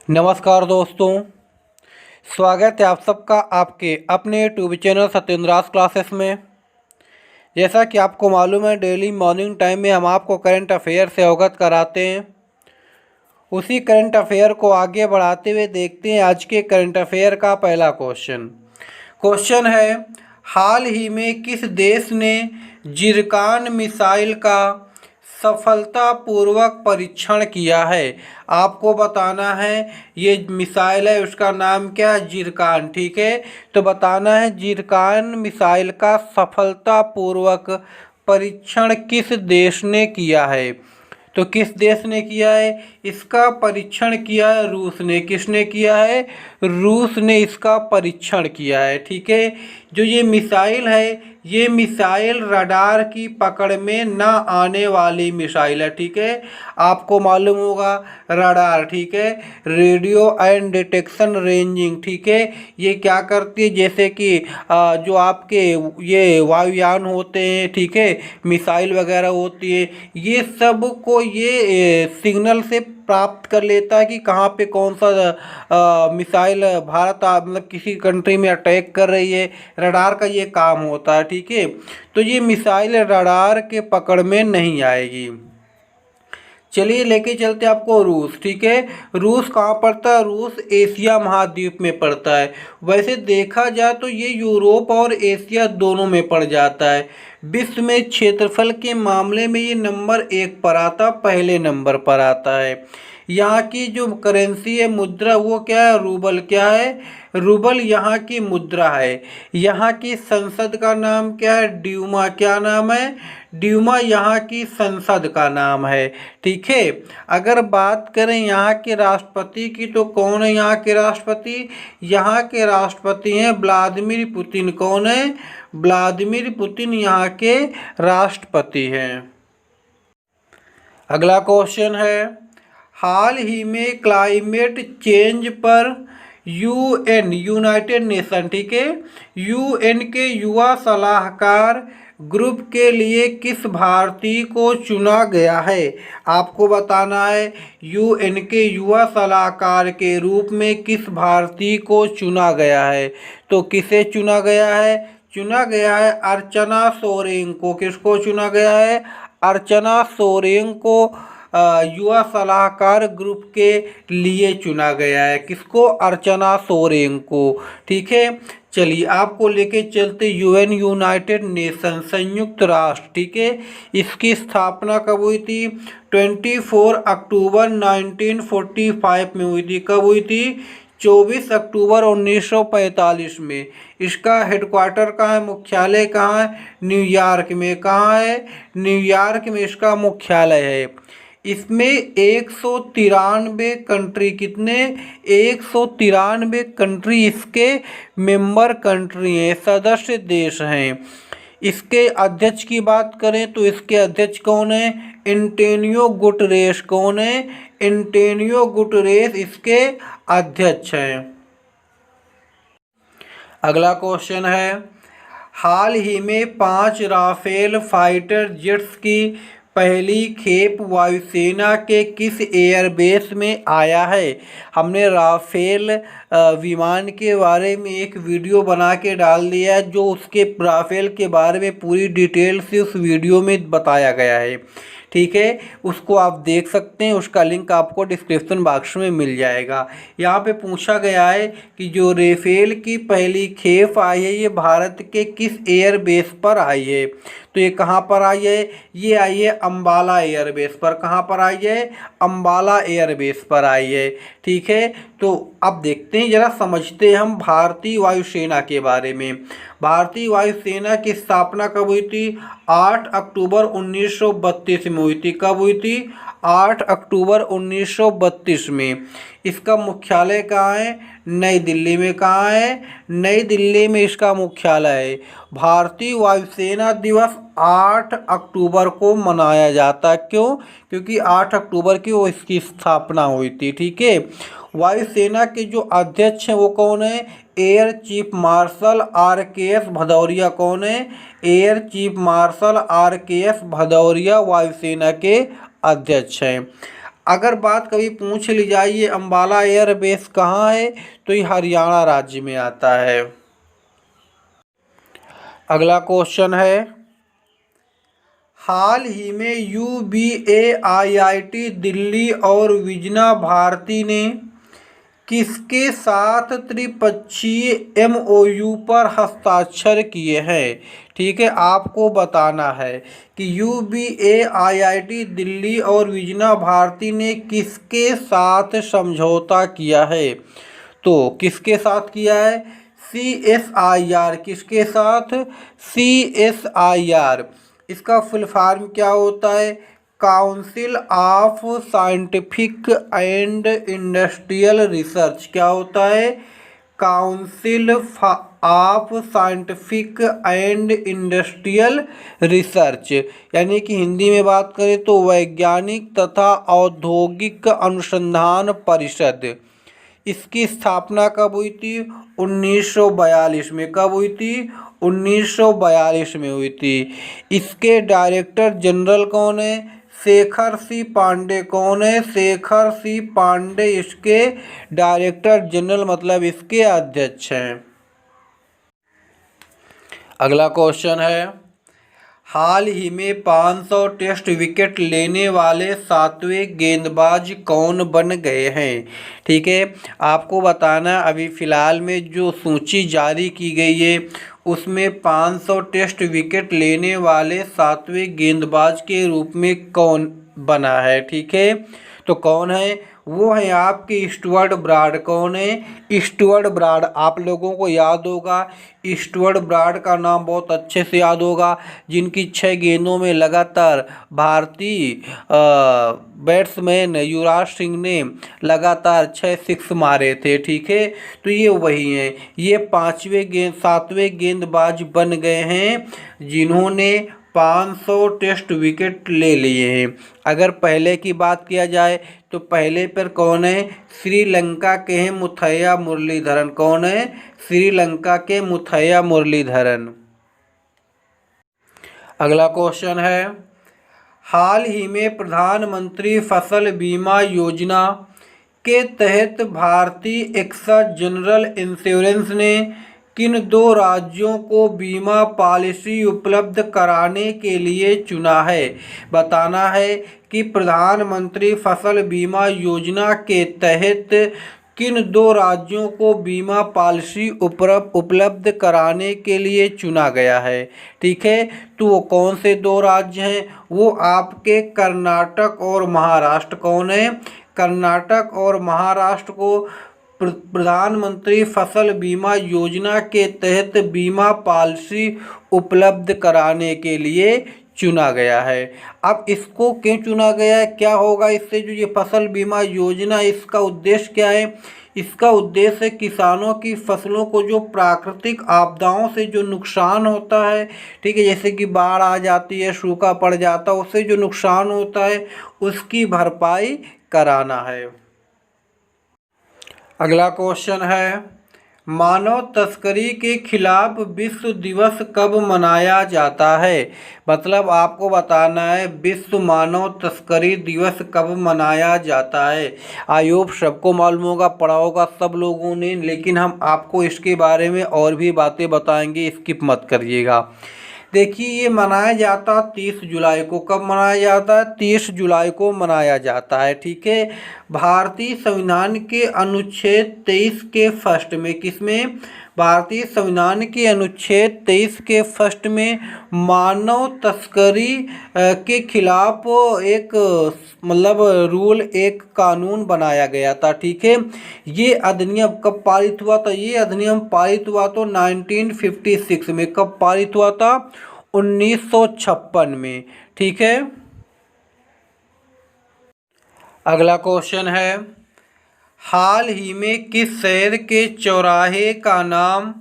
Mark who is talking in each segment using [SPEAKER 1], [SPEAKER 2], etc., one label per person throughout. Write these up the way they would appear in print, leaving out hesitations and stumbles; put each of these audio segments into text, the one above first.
[SPEAKER 1] नमस्कार दोस्तों, स्वागत है आप सबका आपके अपने यूट्यूब चैनल सत्येंद्रास क्लासेस में। जैसा कि आपको मालूम है, डेली मॉर्निंग टाइम में हम आपको करंट अफेयर से अवगत कराते हैं। उसी करंट अफेयर को आगे बढ़ाते हुए देखते हैं आज के करंट अफेयर का पहला क्वेश्चन है, हाल ही में किस देश ने जिरकान मिसाइल का सफलतापूर्वक परीक्षण किया है? आपको बताना है ये मिसाइल है, उसका नाम क्या है? जिरकान। ठीक है, तो बताना है जिरकान मिसाइल का सफलतापूर्वक परीक्षण किस देश ने किया है। तो किस देश ने किया है? इसका परीक्षण किया है रूस ने। किसने किया है? रूस ने इसका परीक्षण किया है। ठीक है, जो ये मिसाइल है, ये मिसाइल रडार की पकड़ में ना आने वाली मिसाइल है। ठीक है, आपको मालूम होगा रडार, ठीक है, रेडियो एंड डिटेक्शन रेंजिंग। ठीक है, ये क्या करती है, जैसे कि जो आपके ये वायुयान होते हैं, ठीक है, मिसाइल वगैरह होती है, ये सब को ये सिग्नल से प्राप्त कर लेता है कि कहाँ पे कौन सा मिसाइल भारत मतलब किसी कंट्री में अटैक कर रही है। रडार का ये काम होता है। ठीक है, तो ये मिसाइल रडार के पकड़ में नहीं आएगी। चलिए लेके चलते आपको रूस। ठीक है, रूस कहाँ पड़ता है? रूस एशिया महाद्वीप में पड़ता है। वैसे देखा जाए तो ये यूरोप और एशिया दोनों में पड़ जाता है। विश्व में क्षेत्रफल के मामले में ये नंबर 1 पर आता, पहले नंबर पर आता है। यहाँ की जो करेंसी है, मुद्रा, वो क्या है? रूबल। क्या है? रूबल यहाँ की मुद्रा है। यहाँ की संसद का नाम क्या है? ड्यूमा। क्या नाम है? ड्यूमा यहाँ की संसद का नाम है। ठीक है, अगर बात करें यहाँ के राष्ट्रपति की, तो कौन है यहाँ के राष्ट्रपति? यहाँ के राष्ट्रपति हैं व्लादिमीर पुतिन। कौन है? व्लादिमीर पुतिन यहाँ के राष्ट्रपति हैं। अगला क्वेश्चन है, हाल ही में क्लाइमेट चेंज पर यूएन, यूनाइटेड नेशन, ठीक है, यूएन के युवा सलाहकार ग्रुप के लिए किस भारतीय को चुना गया है? आपको बताना है यूएन के युवा सलाहकार के रूप में किस भारतीय को चुना गया है। तो किसे चुना गया है? चुना गया है अर्चना सोरेन को। किसको चुना गया है? अर्चना सोरेन को युवा सलाहकार ग्रुप के लिए चुना गया है। किसको? अर्चना सोरेन को। ठीक है, चलिए आपको लेके चलते यूएन, यूनाइटेड नेशन, संयुक्त राष्ट्र। ठीक है, इसकी स्थापना कब हुई थी? 24 अक्टूबर 1945 में हुई थी। कब हुई थी? 24 अक्टूबर 1945 में। इसका हेडक्वार्टर कहाँ है? मुख्यालय कहाँ है? न्यूयॉर्क में। कहाँ है? न्यूयॉर्क में इसका मुख्यालय है। इसमें 193 कंट्री, कितने? 193 कंट्री इसके मेंबर कंट्री हैं, सदस्य देश हैं। इसके अध्यक्ष की बात करें तो इसके अध्यक्ष कौन है? Antonio Guterres. कौन है? एंटोनियो गुटरेस इसके अध्यक्ष हैं। अगला क्वेश्चन है, हाल ही में 5 राफेल फाइटर जेट्स की पहली खेप वायुसेना के किस एयरबेस में आया है? हमने राफेल विमान के बारे में एक वीडियो बना के डाल दिया है, जो उसके राफेल के बारे में पूरी डिटेल से उस वीडियो में बताया गया है। ठीक है, उसको आप देख सकते हैं, उसका लिंक आपको डिस्क्रिप्शन बॉक्स में मिल जाएगा। यहाँ पे पूछा गया है कि जो राफेल की पहली खेप आई है, ये भारत के किस एयरबेस पर आई है? तो ये कहाँ पर आई है? ये आई है अम्बाला एयरबेस पर। कहाँ पर आई है? अम्बाला एयरबेस पर आई है। ठीक है, तो अब देखते हैं, जरा समझते हैं हम भारतीय वायुसेना के बारे में। भारतीय वायुसेना की स्थापना कब हुई थी? 8 अक्टूबर 1932 में हुई थी। कब हुई थी? 8 अक्टूबर 1932 में। इसका मुख्यालय कहाँ है? नई दिल्ली में। कहाँ है? नई दिल्ली में इसका मुख्यालय है। भारतीय वायुसेना दिवस 8 अक्टूबर को मनाया जाता है। क्यों? क्योंकि 8 अक्टूबर की वो इसकी स्थापना हुई थी। ठीक है, वायुसेना के जो अध्यक्ष हैं वो कौन है? Air chief marshal RKS Bhadauria. कौन है? Air chief marshal RKS Bhadauria वायुसेना के अध्यक्ष हैं। अगर बात कभी पूछ ली जाए ये अम्बाला एयरबेस कहाँ है, तो ये हरियाणा राज्य में आता है। अगला क्वेश्चन है, हाल ही में UBA-IIT दिल्ली और विजना भारती ने किसके साथ त्रिपक्षीय MOU पर हस्ताक्षर किए हैं? ठीक है, आपको बताना है कि UBA-IIT दिल्ली और विजना भारती ने किसके साथ समझौता किया है। तो किसके साथ किया है? CSIR। किसके साथ? CSIR। इसका फुल फॉर्म क्या होता है? Council of scientific and industrial research. क्या होता है? Council of scientific and industrial research, यानी कि हिंदी में बात करें तो वैज्ञानिक तथा औद्योगिक अनुसंधान परिषद। इसकी स्थापना कब हुई थी? 1942 में। कब हुई थी? 1942 में हुई थी। इसके डायरेक्टर जनरल कौन है? शेखर सी पांडे। कौन है? शेखर सी पांडे इसके डायरेक्टर जनरल मतलब इसके अध्यक्ष हैं। अगला क्वेश्चन है, हाल ही में 500 टेस्ट विकेट लेने वाले 7वें गेंदबाज कौन बन गए हैं? ठीक है, आपको बताना अभी फ़िलहाल में जो सूची जारी की गई है उसमें 500 टेस्ट विकेट लेने वाले 7वें गेंदबाज के रूप में कौन बना है। ठीक है, तो कौन है? वो है आपके स्टुअर्ट ब्राड। कौन है? Stuart Broad. आप लोगों को याद होगा, स्टुअर्ट ब्राड का नाम बहुत अच्छे से याद होगा, जिनकी 6 गेंदों में लगातार भारतीय बैट्समैन युवराज सिंह ने लगातार 6 सिक्स मारे थे। ठीक है, तो ये वही हैं। ये 7वें गेंदबाज बन गए हैं जिन्होंने 500 टेस्ट विकेट ले लिए हैं। अगर पहले की बात किया जाए तो पहले पर कौन है? श्रीलंका के हैं मुथैया मुरलीधरन। कौन है? श्रीलंका के मुथैया मुरलीधरन। अगला क्वेश्चन है, हाल ही में प्रधानमंत्री फसल बीमा योजना के तहत भारतीय एक्सा जनरल इंश्योरेंस ने किन 2 राज्यों को बीमा पॉलिसी उपलब्ध कराने के लिए चुना है? बताना है कि प्रधानमंत्री फसल बीमा योजना के तहत किन 2 राज्यों को बीमा पॉलिसी उपलब्ध कराने के लिए चुना गया है। ठीक है, तो वो कौन से 2 राज्य हैं? वो आपके कर्नाटक और महाराष्ट्र। कौन है? कर्नाटक और महाराष्ट्र को प्रधानमंत्री फसल बीमा योजना के तहत बीमा पॉलिसी उपलब्ध कराने के लिए चुना गया है। अब इसको क्यों चुना गया है? क्या होगा इससे? जो ये फसल बीमा योजना, इसका उद्देश्य क्या है? इसका उद्देश्य किसानों की फसलों को जो प्राकृतिक आपदाओं से जो नुकसान होता है, ठीक है, जैसे कि बाढ़ आ जाती है, सूखा पड़ जाता है, उससे जो नुकसान होता है उसकी भरपाई कराना है। अगला क्वेश्चन है, मानव तस्करी के खिलाफ विश्व दिवस कब मनाया जाता है? मतलब आपको बताना है विश्व मानव तस्करी दिवस कब मनाया जाता है। आई होप सबको मालूम होगा, पढ़ा होगा सब लोगों ने, लेकिन हम आपको इसके बारे में और भी बातें बताएंगे, स्किप मत करिएगा। देखिए, ये मनाया जाता 30 जुलाई को। कब मनाया जाता है? 30 जुलाई को मनाया जाता है। ठीक है, भारतीय संविधान के अनुच्छेद 23 के फर्स्ट में, किसमें? भारतीय संविधान के अनुच्छेद 23 के फर्स्ट में मानव तस्करी के खिलाफ एक मतलब रूल, एक कानून बनाया गया था। ठीक है, ये अधिनियम कब पारित हुआ था? ये अधिनियम पारित हुआ तो 1956 में। कब पारित हुआ था? 1956 में। ठीक है, अगला क्वेश्चन है, हाल ही में किस शहर के चौराहे का नाम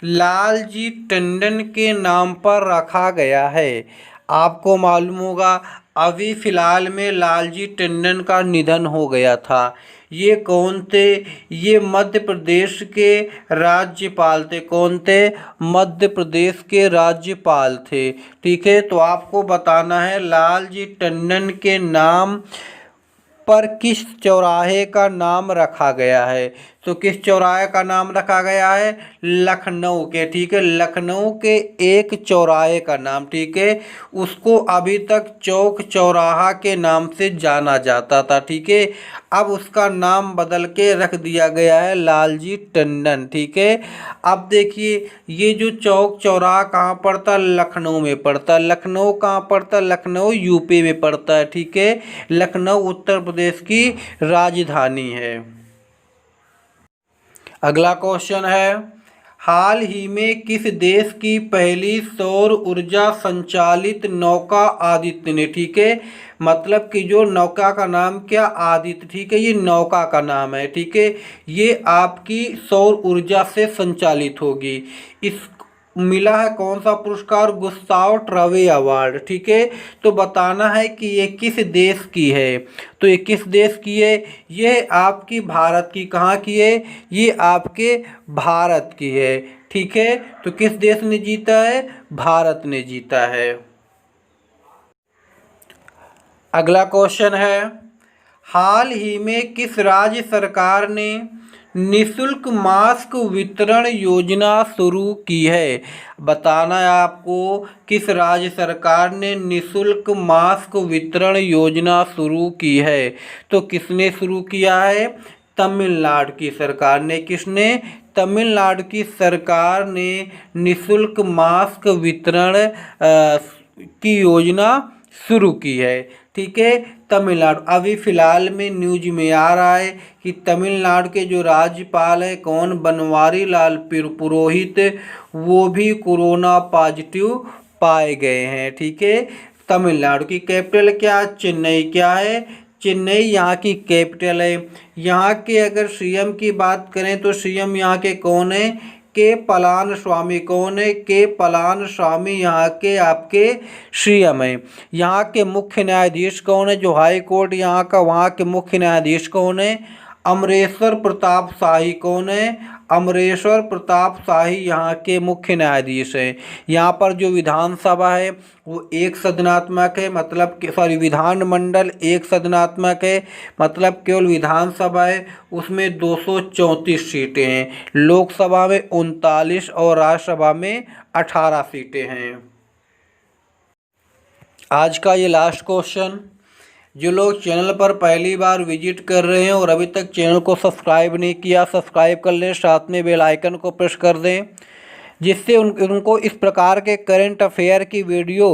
[SPEAKER 1] लालजी टंडन के नाम पर रखा गया है? आपको मालूम होगा अभी फ़िलहाल में लालजी टंडन का निधन हो गया था। ये कौन थे? ये मध्य प्रदेश के राज्यपाल थे। कौन थे? मध्य प्रदेश के राज्यपाल थे। ठीक है, तो आपको बताना है लालजी टंडन के नाम पर किस चौराहे का नाम रखा गया है? तो किस चौराहे का नाम रखा गया है? लखनऊ के, ठीक है, लखनऊ के एक चौराहे का नाम, ठीक है, उसको अभी तक चौक चौराहा के नाम से जाना जाता था, ठीक है, अब उसका नाम बदल के रख दिया गया है लालजी टंडन, ठीक है। अब देखिए ये जो चौक चौराहा कहाँ पड़ता? लखनऊ में पड़ता। लखनऊ कहाँ पड़ता? लखनऊ यूपी में पड़ता है, ठीक है, लखनऊ उत्तर प्रदेश की राजधानी है। अगला क्वेश्चन है, हाल ही में किस देश की पहली सौर ऊर्जा संचालित नौका आदित्य ने, ठीक है, मतलब कि जो नौका का नाम क्या? आदित्य, ठीक है, ये नौका का नाम है, ठीक है, ये आपकी सौर ऊर्जा से संचालित होगी। इस मिला है कौन सा पुरस्कार? गुस्ताव ट्रवे अवार्ड, ठीक है। तो बताना है कि ये किस देश की है, तो ये किस देश की है? ये आपकी भारत की। कहाँ की है? ये आपके भारत की है, ठीक है। तो किस देश ने जीता है? भारत ने जीता है। अगला क्वेश्चन है, हाल ही में किस राज्य सरकार ने निःशुल्क मास्क वितरण योजना शुरू की है? बताना है आपको किस राज्य सरकार ने निःशुल्क मास्क वितरण योजना शुरू की है। तो किसने शुरू किया है? तमिलनाडु की सरकार ने। किसने? तमिलनाडु की सरकार ने निःशुल्क मास्क वितरण की योजना शुरू की है, ठीक है, तमिलनाडु। अभी फ़िलहाल में न्यूज में आ रहा है कि तमिलनाडु के जो राज्यपाल हैं कौन? बनवारी लाल पुरोहित, वो भी कोरोना पॉजिटिव पाए गए हैं, ठीक है। तमिलनाडु की कैपिटल क्या? चेन्नई। क्या है? चेन्नई यहाँ की कैपिटल है। यहाँ के अगर सीएम की बात करें तो सीएम यहाँ के कौन है? के पलानस्वामी। कौन है? के पलानस्वामी यहाँ के आपके सीएम हैं। यहाँ के मुख्य न्यायाधीश कौन है? जो हाई कोर्ट यहाँ का, वहाँ के मुख्य न्यायाधीश कौन है? अमरेश्वर प्रताप शाही। कौन है? अमरेश्वर प्रताप शाही यहाँ के मुख्य न्यायाधीश हैं। यहाँ पर जो विधानसभा है वो एक सदनात्मक है, मतलब सॉरी विधानमंडल एक सदनात्मक है, मतलब केवल विधानसभा है उसमें 234 सीटें हैं, लोकसभा में 39 और राज्यसभा में 18 सीटें हैं। आज का ये लास्ट क्वेश्चन, जो लोग चैनल पर पहली बार विजिट कर रहे हैं और अभी तक चैनल को सब्सक्राइब नहीं किया, सब्सक्राइब कर लें, साथ में बेल आइकन को प्रेस कर दें, जिससे उनको इस प्रकार के करंट अफेयर की वीडियो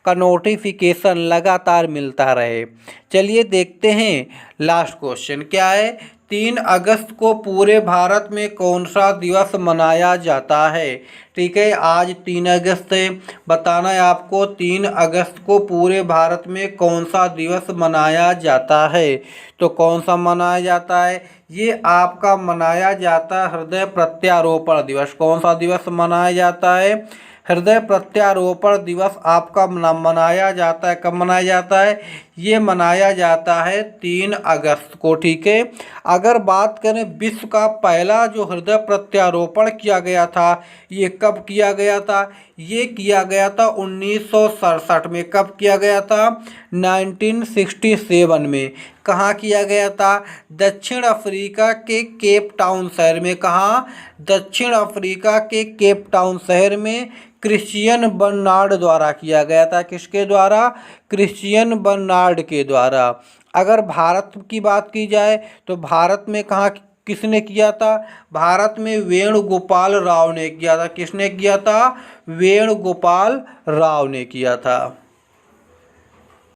[SPEAKER 1] का नोटिफिकेशन लगातार मिलता रहे। चलिए देखते हैं लास्ट क्वेश्चन क्या है। 3 अगस्त को पूरे भारत में कौन सा दिवस मनाया जाता है? ठीक है, आज 3 अगस्त है। बताना है आपको 3 अगस्त को पूरे भारत में कौन सा दिवस मनाया जाता है। तो कौन सा मनाया जाता है? ये आपका मनाया जाता है हृदय प्रत्यारोपण दिवस। कौन सा दिवस मनाया जाता है? हृदय प्रत्यारोपण दिवस आपका मनाया जाता है। कब मनाया जाता है? ये मनाया जाता है 3 अगस्त को, ठीक है। अगर बात करें विश्व का पहला जो हृदय प्रत्यारोपण किया गया था, ये कब किया गया था? ये किया गया था 1967 में। कब किया गया था? 1967 में। कहाँ किया गया था? दक्षिण अफ्रीका के केप टाउन शहर में। कहाँ? दक्षिण अफ्रीका के केप टाउन शहर में क्रिश्चियन बर्नार्ड द्वारा किया गया था। किसके द्वारा? क्रिश्चियन बर्नार्ड के द्वारा। अगर भारत की बात की जाए तो भारत में कहाँ किसने किया था? भारत में वेणुगोपाल राव ने किया था। किसने किया था? वेणुगोपाल राव ने किया था।